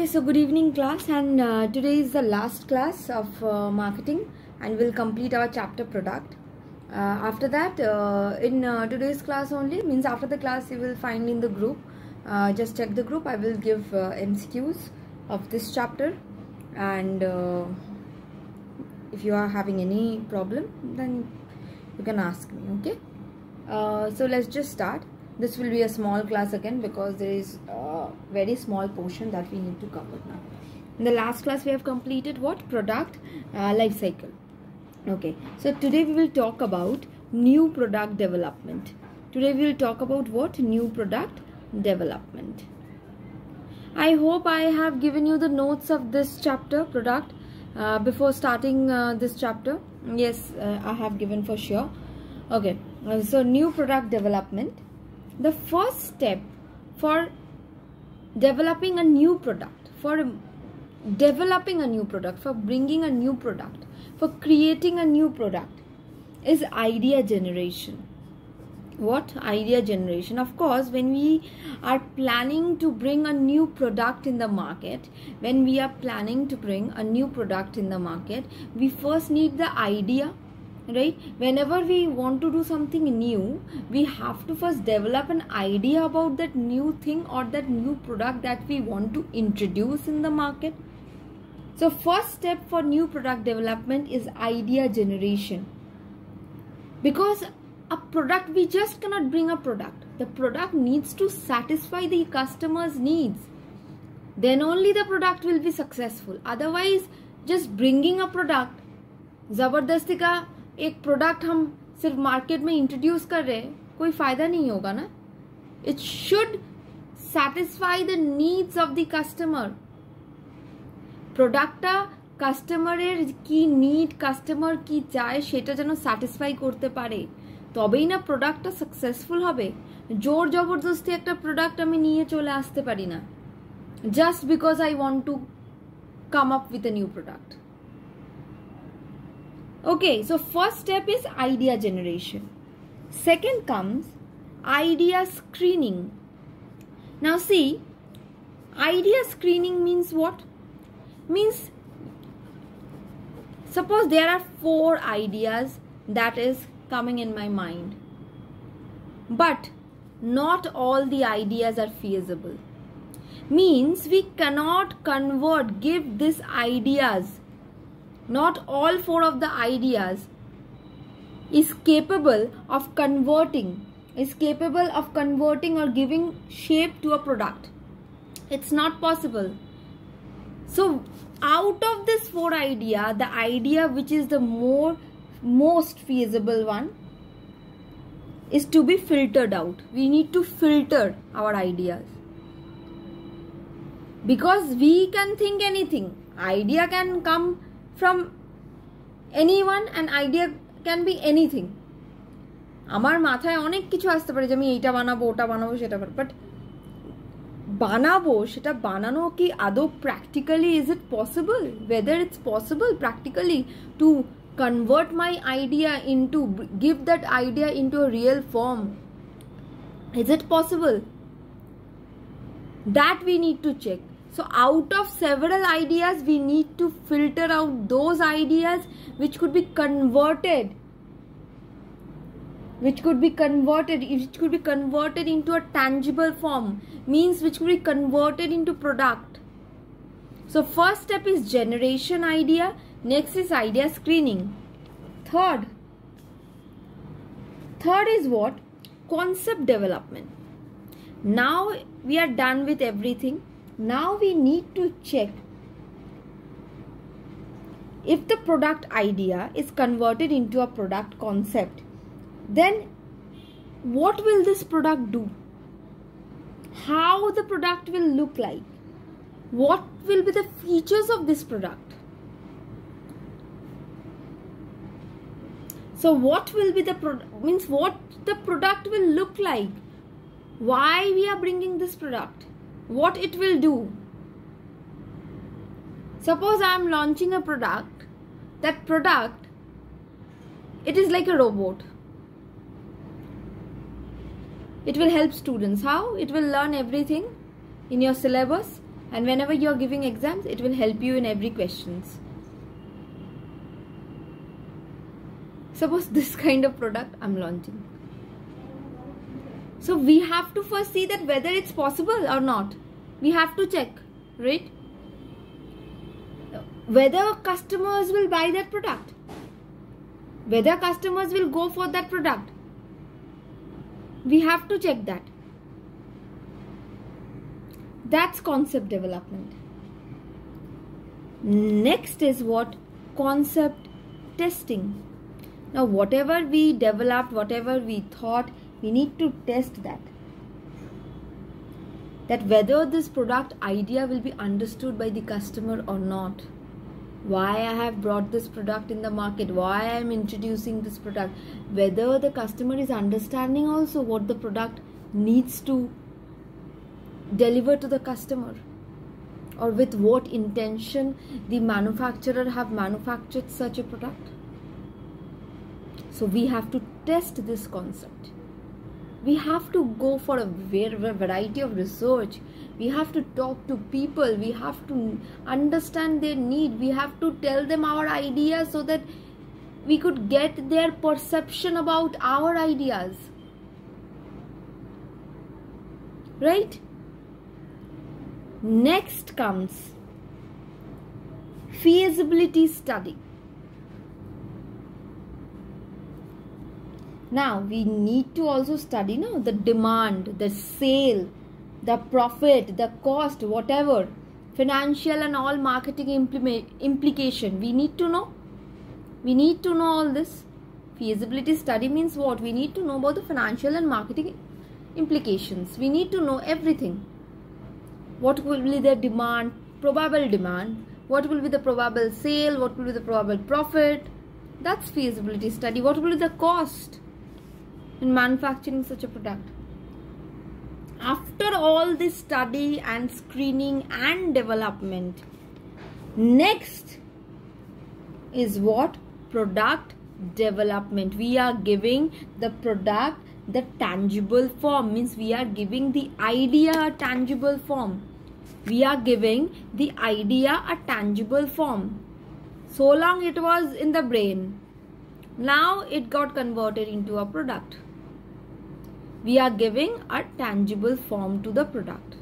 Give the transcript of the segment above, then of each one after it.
Okay, so good evening class, and today is the last class of marketing, and we'll complete our chapter product. After that, in today's class only, means after the class you will find in the group, just check the group. I will give MCQs of this chapter, and if you are having any problem, then you can ask me. Okay, so let's just start. This will be a small class again because there is a very small portion that we need to cover now. In the last class we have completed what? Product life cycle. Okay, so today we will talk about new product development. Today we will talk about what? New product development. I hope I have given you the notes of this chapter product before starting this chapter. Yes, I have given for sure. Okay, so new product development. The first step for developing a new product, for bringing a new product, for creating a new product is idea generation. What? Idea generation. Of course, when we are planning to bring a new product in the market, we first need the idea. Right? Whenever we want to do something new, we have to first develop an idea about that new thing or that new product that we want to introduce in the market. So first step for new product development is idea generation. Because a product, we just cannot bring a product. The product needs to satisfy the customer's needs. Then only the product will be successful. Otherwise, just bringing a product, जबरदस्ती का एक product हम सिर्फ market में introduce कर रहे हैं, कोई फायदा नहीं होगा ना. It should satisfy the needs of the customer. प्रोडक्टটা কাস্টমারের কি নিড, কাস্টমার কি চায় সেটা যেন স্যাটিসফাই করতে পারে, তবেই না প্রোডাক্টটা সাকসেসফুল হবে. জোর জবরদস্তি একটা প্রোডাক্ট আমি নিয়ে চলে আসতে পারি না, just because I want to come up with a new product. Okay, so first step is idea generation. Second comes idea screening. Now see, idea screening means what? Means suppose there are 4 ideas that is coming in my mind, but not all the ideas are feasible. Means we cannot give these ideas. Not all 4 of the ideas is capable of converting or giving shape to a product. It's not possible. So out of this 4 idea, the idea which is the most feasible one is to be filtered out. We need to filter our ideas. Because we can think anything. Idea can come from anyone and idea can be anything. আমার মাথায় অনেক কিছু আসতে পারে যে আমি এইটা বানাবো, ওটা বানাবো, সেটা বানাবো, বাট বানাবো সেটা বানানো কি আদৌ practically is it possible? Whether it's possible practically to convert my idea into, give that idea into a real form. Is it possible? That we need to check. So out of several ideas, we need to filter out those ideas which could be converted into a tangible form, means which could be converted into product. So first step is generation idea, next is idea screening. Third is what? Concept development. Now we are done with everything. Now we need to check if the product idea is converted into a product concept, then what will this product do? How the product will look like? What will be the features of this product? So what will be the means what the product will look like? Why we are bringing this product? What it will do? Suppose I am launching a product. That product, it is like a robot. It will help students. How? It will learn everything in your syllabus. and whenever you are giving exams, it will help you in every questions. Suppose this kind of product I'm launching. So we have to first see that whether it's possible or not. We have to check, right? Whether customers will buy that product. Whether customers will go for that product. We have to check that. That's concept development. Next is what? Concept testing. Now whatever we developed, whatever we thought, we need to test that. That whether this product idea will be understood by the customer or not. Why I have brought this product in the market, why I am introducing this product, whether the customer is understanding also what the product needs to deliver to the customer, or with what intention the manufacturer have manufactured such a product. So we have to test this concept. We have to go for a variety of research. We have to talk to people. We have to understand their need. We have to tell them our ideas so that we could get their perception about our ideas. Right? Next comes feasibility study. Now we need to also study the demand, the sale, the profit, the cost, whatever, financial and all marketing implication. We need to know. We need to know all this. Feasibility study means what? We need to know about the financial and marketing implications. We need to know everything. What will be the demand, probable demand? What will be the probable sale? What will be the probable profit? That's feasibility study. What will be the cost in manufacturing such a product? After all this study and screening and development, next is what? Product development. We are giving the product the tangible form, means we are giving the idea a tangible form. We are giving the idea a tangible form. So long it was in the brain. Now it got converted into a product. We are giving a tangible form to the product.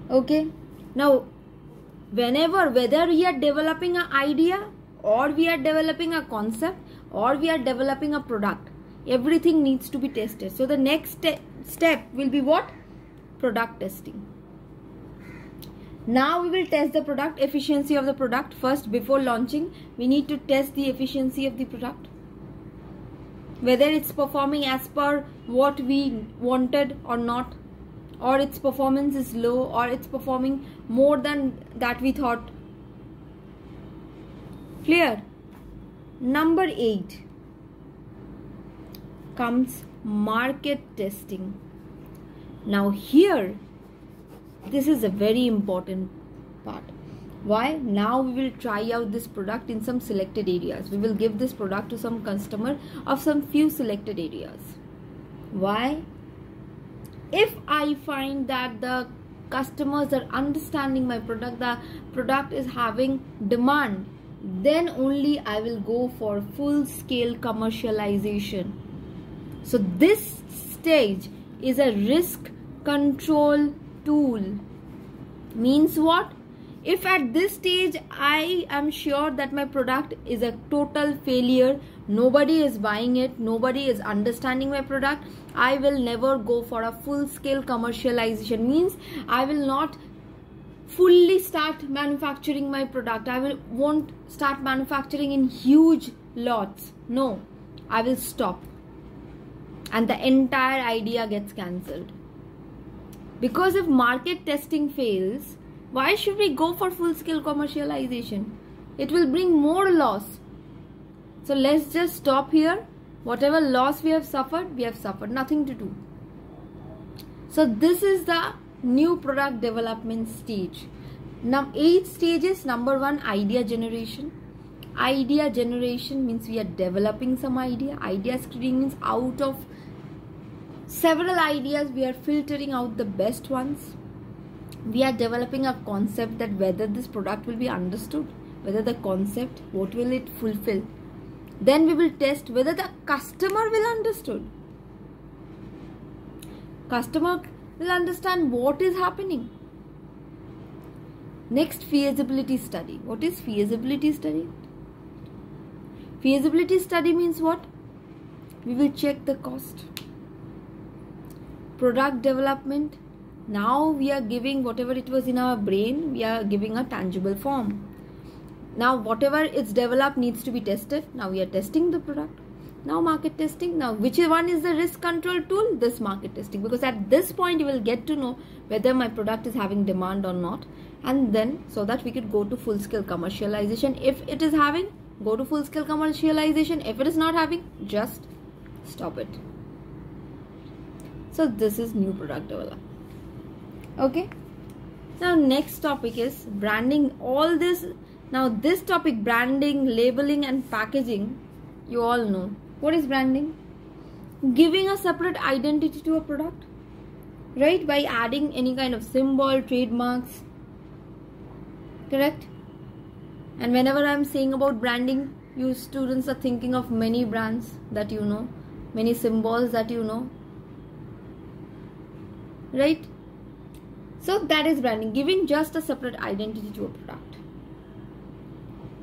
Okay. Now, whether we are developing an idea, or we are developing a concept, or we are developing a product, everything needs to be tested. So the next step will be what? Product testing. Now we will test the product, efficiency of the product. First, before launching, we need to test the efficiency of the product. Whether it's performing as per what we wanted or not, or its performance is low, or it's performing more than that we thought. Clear? Number 8 comes market testing. Now here, this is a very important part. Why? Now we will try out this product in some selected areas. We will give this product to some customer of some few selected areas. Why? If I find that the customers are understanding my product, the product is having demand, then only I will go for full scale commercialization. So this stage is a risk control tool. Means what? If at this stage I am sure that my product is a total failure, nobody is buying it, nobody is understanding my product, I will never go for a full scale commercialization. Means I will not fully start manufacturing my product. I won't start manufacturing in huge lots. No, I will stop. And the entire idea gets cancelled. Because if market testing fails, why should we go for full-scale commercialization? It will bring more loss. So let's just stop here. Whatever loss we have suffered, nothing to do. So this is the new product development stage. Now 8 stages. Number 1, idea generation. Idea generation means we are developing some idea. Idea screening means out of several ideas we are filtering out the best ones. we are developing a concept that whether this product will be understood, whether the concept, what will it fulfill. Then we will test whether the customer will understood. Customer will understand what is happening. Next, feasibility study. What is feasibility study? Feasibility study means what? We will check the cost. Product development. Now we are giving whatever it was in our brain, we are giving a tangible form. Now whatever is developed needs to be tested. Now we are testing the product. Now market testing. Now which one is the risk control tool? This market testing. Because at this point you will get to know whether my product is having demand or not. And then so that we could go to full scale commercialization. If it is having, go to full scale commercialization. If it is not having, just stop it. So this is new product development. Okay. Now next topic is branding. All this. Now this topic, branding, labeling and packaging, you all know. What is branding? Giving a separate identity to a product, right? By adding any kind of symbol, trademarks, correct? And whenever I am saying about branding, you students are thinking of many brands that you know, many symbols that you know, right? So that is branding, giving just a separate identity to a product.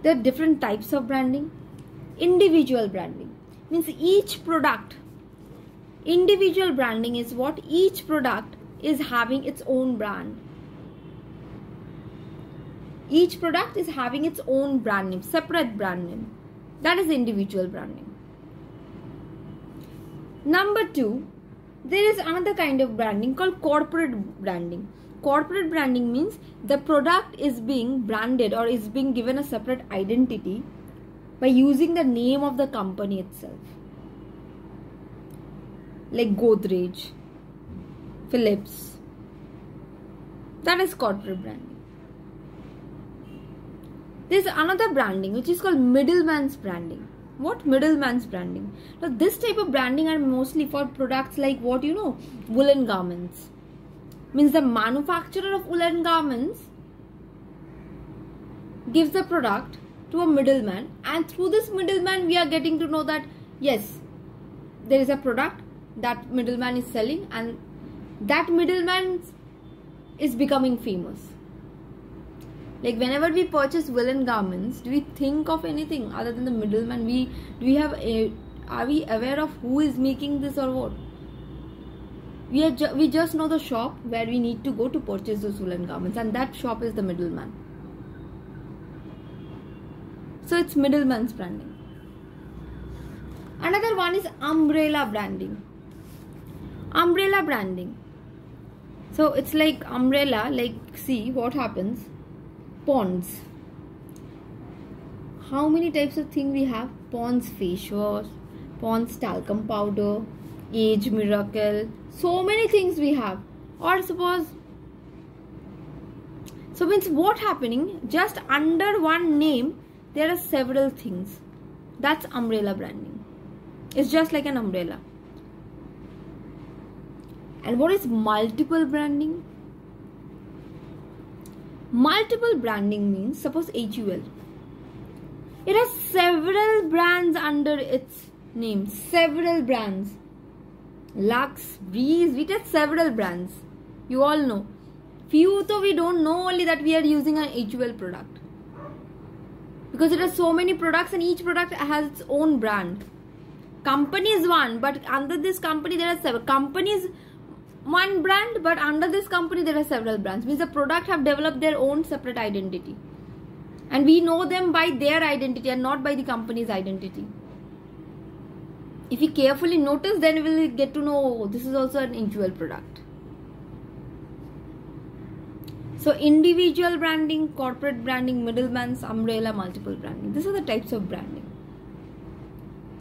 There are different types of branding. Individual branding means each product. Individual branding is what? Each product is having its own brand. Each product is having its own brand name, separate brand name. That is individual branding. Number 2, there is another kind of branding called corporate branding. Corporate branding means the product is being branded or is being given a separate identity by using the name of the company itself. Like Godrej, Philips. That is corporate branding. There is another branding which is called middleman's branding. What? Middleman's branding. Now this type of branding are mostly for products like what you know, woolen garments. Means the manufacturer of woolen garments gives the product to a middleman, and through this middleman we are getting to know that yes, there is a product that middleman is selling and that middleman is becoming famous. Like whenever we purchase woolen garments, do we think of anything other than the middleman? Are we aware of who is making this or what? We just know the shop where we need to go to purchase those woolen garments, and that shop is the middleman. So it's middleman's branding. Another one is umbrella branding. Umbrella branding. So it's like umbrella, like see what happens. Ponds. How many types of things we have? Pond's face wash, Pond's talcum powder, Age Miracle. So many things we have. Or suppose, so means what happening? Just under one name, there are several things. That's umbrella branding. It's just like an umbrella. And what is multiple branding? Multiple branding means, suppose HUL. It has several brands under its name. Several brands. Lux, Breeze, we have several brands. You all know. Few though we don't know only that we are using an HUL product. Because it has so many products and each product has its own brand. Company is one, but under this company there are several. Company is one brand, but under this company there are several brands. Means the product have developed their own separate identity. And we know them by their identity and not by the company's identity. If you carefully notice, then we will get to know, oh, this is also an HUL product. So individual branding, corporate branding, middleman's, umbrella, multiple branding. These are the types of branding.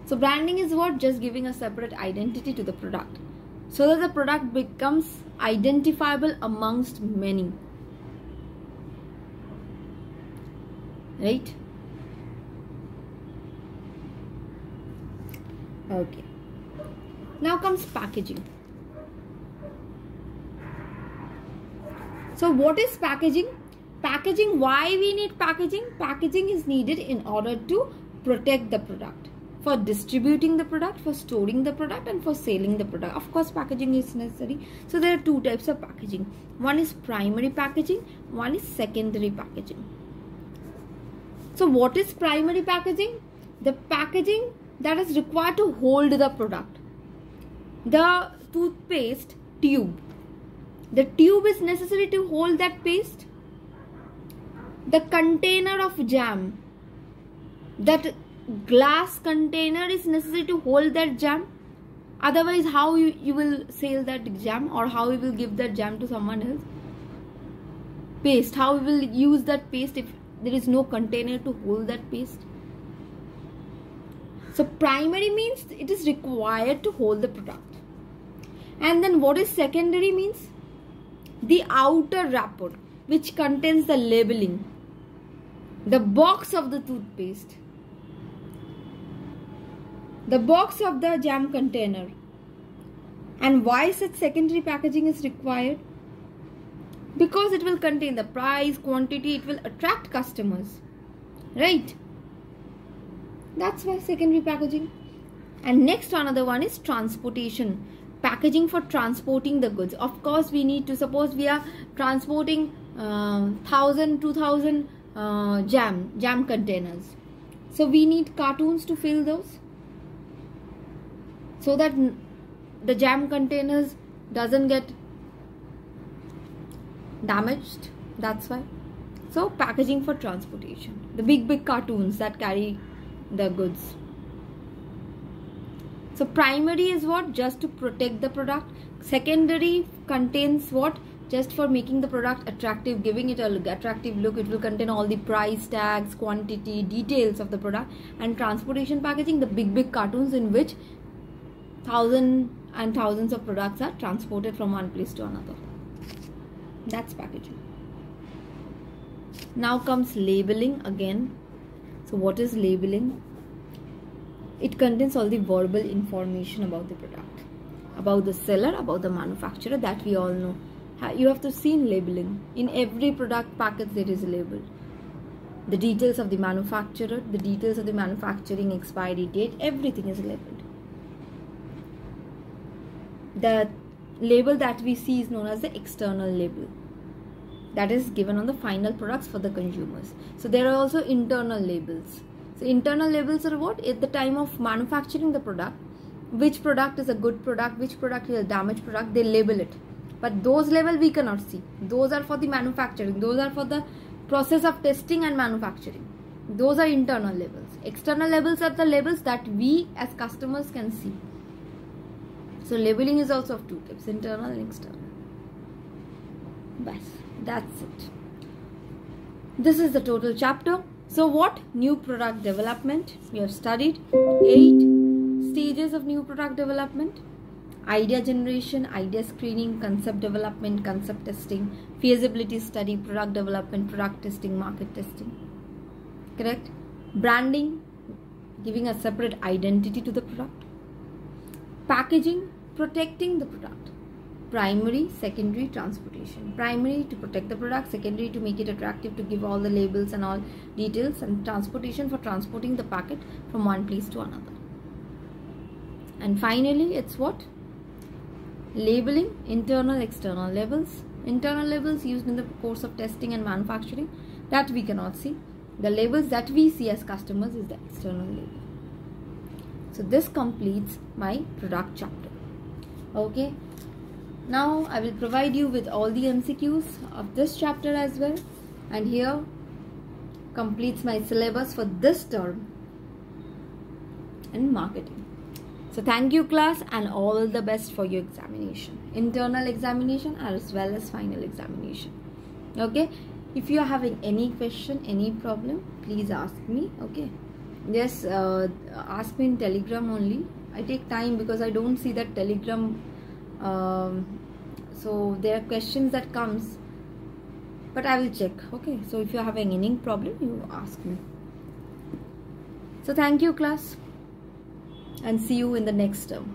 So branding is what? Just giving a separate identity to the product, so that the product becomes identifiable amongst many. Right? Okay. Now comes packaging. So what is packaging? Packaging, why we need packaging? Packaging is needed in order to protect the product, for distributing the product, for storing the product, and for selling the product. Of course, packaging is necessary. So there are two types of packaging. One is primary packaging, one is secondary packaging. So what is primary packaging? The packaging that is required to hold the product. The toothpaste tube. The tube is necessary to hold that paste. The container of jam, that glass container is necessary to hold that jam. Otherwise, how you will sell that jam, or how you will give that jam to someone else? Paste, how you will use that paste if there is no container to hold that paste? So primary means it is required to hold the product. And then what is secondary means? The outer wrapper, which contains the labeling, the box of the toothpaste, the box of the jam container. And why such secondary packaging is required? Because it will contain the price, quantity, it will attract customers, right? That's why secondary packaging. And next, another one is transportation. Packaging for transporting the goods. Of course, we need to, suppose we are transporting 1,000, 2,000 jam containers. So we need cartoons to fill those, so that the jam containers doesn't get damaged. That's why. So packaging for transportation. The big cartoons that carry the goods. So primary is what? Just to protect the product. Secondary contains what? Just for making the product attractive, giving it an attractive look. It will contain all the price tags, quantity, details of the product. And transportation packaging, the big cartoons in which thousands and thousands of products are transported from one place to another. That's packaging. Now comes labeling again. So what is labeling? It contains all the verbal information about the product, about the seller, about the manufacturer, that we all know. You have to see labeling. In every product package there is a label. The details of the manufacturer, the details of the manufacturing expiry date, everything is labeled. The label that we see is known as the external label. That is given on the final products for the consumers. So there are also internal labels. So internal labels are what? At the time of manufacturing the product, which product is a good product, which product is a damaged product, they label it. But those labels we cannot see. Those are for the manufacturing. Those are for the process of testing and manufacturing. Those are internal labels. External labels are the labels that we as customers can see. So labeling is also of two types, internal and external. Bas, that's it. This is the total chapter. So what? New product development. We have studied 8 stages of new product development. Idea generation, idea screening, concept development, concept testing, feasibility study, product development, product testing, market testing. Correct? Branding, giving a separate identity to the product. Packaging, protecting the product. Primary, secondary, transportation. Primary to protect the product, secondary to make it attractive, to give all the labels and all details, and transportation for transporting the packet from one place to another. And finally, it's what? Labeling, internal, external labels. Internal labels used in the course of testing and manufacturing, that we cannot see. The labels that we see as customers is the external label. So this completes my product chapter. Okay. Now I will provide you with all the MCQs of this chapter as well. And here completes my syllabus for this term in marketing. So thank you class, and all the best for your examination. Internal examination as well as final examination. Okay. If you are having any question, any problem, please ask me. Okay. Yes, ask me in Telegram only. I take time because I don't see that Telegram. So there are questions that comes, but I will check. Okay. So if you are having any problem, you ask me. So thank you class, and see you in the next term.